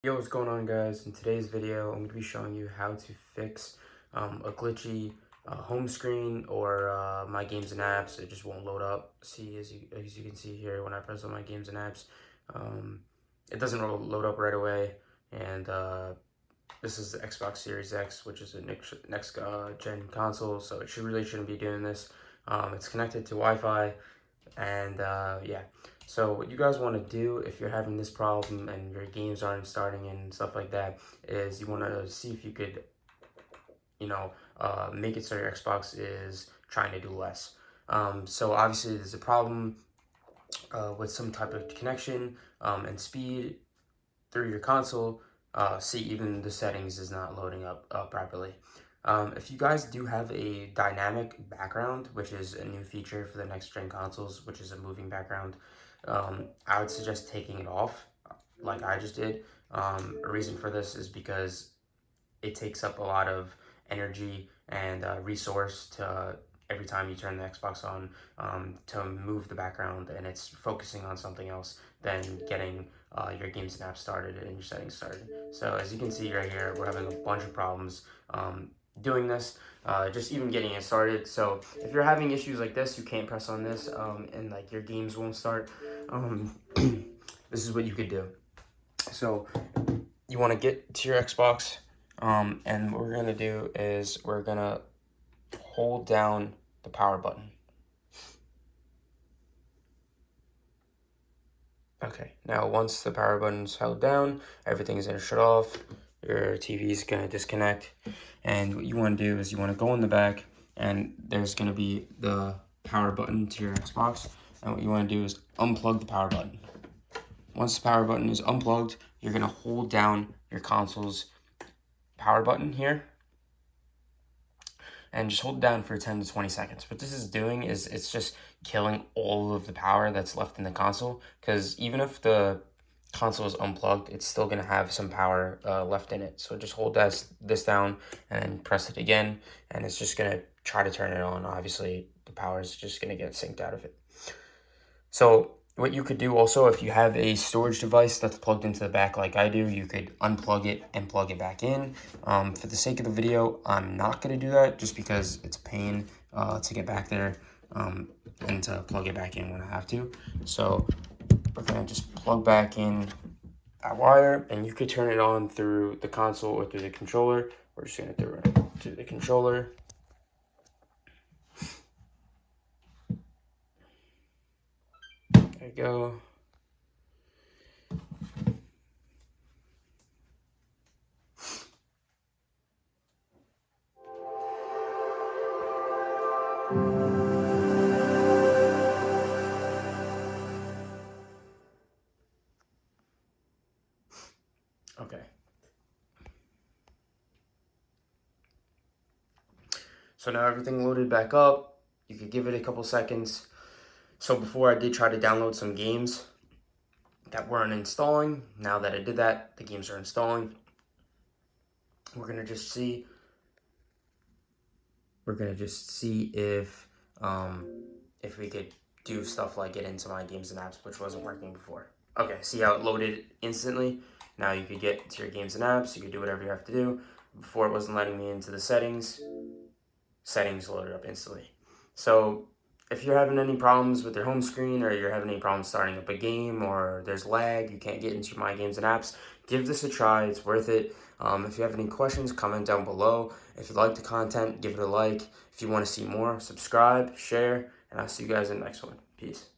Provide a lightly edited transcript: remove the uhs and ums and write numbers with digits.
Yo, what's going on, guys? In today's video, I'm going to be showing you how to fix a glitchy home screen or my games and apps. It just won't load up. See, as you can see here, when I press on my games and apps, it doesn't load up right away. And this is the Xbox Series X, which is a next gen console, so it really shouldn't be doing this. It's connected to Wi-Fi, and yeah. So what you guys want to do if you're having this problem and your games aren't starting and stuff like that is you want to see if you could, make it so your Xbox is trying to do less. So obviously there's a problem with some type of connection and speed through your console. See, even the settings is not loading up properly. If you guys do have a dynamic background, which is a new feature for the next gen consoles, which is a moving background, I would suggest taking it off like I just did. A reason for this is because it takes up a lot of energy and resource to every time you turn the Xbox on to move the background, and it's focusing on something else than getting your games and apps started and your settings started. So as you can see right here, we're having a bunch of problems doing this, just even getting it started. So if you're having issues like this, you can't press on this and like your games won't start, this is what you could do. So you want to get to your Xbox, and what we're going to do is we're going to hold down the power button. Okay, now once the power button's held down, everything's going to shut off, your TV's going to disconnect, and what you want to do is you want to go in the back, and there's going to be the power button to your Xbox, and what you want to do is unplug the power button. Once the power button is unplugged, you're going to hold down your console's power button here, and just hold it down for 10 to 20 seconds. What this is doing is it's just killing all of the power that's left in the console, because even if the console is unplugged, it's still going to have some power left in it. So just hold this down and then press it again, and it's just going to try to turn it on. Obviously, the power is just going to get synced out of it. So what you could do also, if you have a storage device that's plugged into the back like I do, you could unplug it and plug it back in. For the sake of the video, I'm not going to do that just because it's a pain to get back there and to plug it back in when I have to. So we're going to just plug back in that wire, and you could turn it on through the console or through the controller. We're just going to throw it through the controller. There you go. Okay. So now everything loaded back up. You could give it a couple seconds. So before I did try to download some games that weren't installing. Now that I did that, the games are installing. We're gonna just see if we could do stuff like get into my games and apps, which wasn't working before. Okay, see how it loaded instantly? Now you could get to your games and apps, you could do whatever you have to do. Before it wasn't letting me into the settings. Settings loaded up instantly. So if you're having any problems with your home screen, or you're having any problems starting up a game, or there's lag, you can't get into my games and apps, give this a try. It's worth it. If you have any questions, comment down below. If you like the content, give it a like. If you want to see more, subscribe, share, and I'll see you guys in the next one. Peace.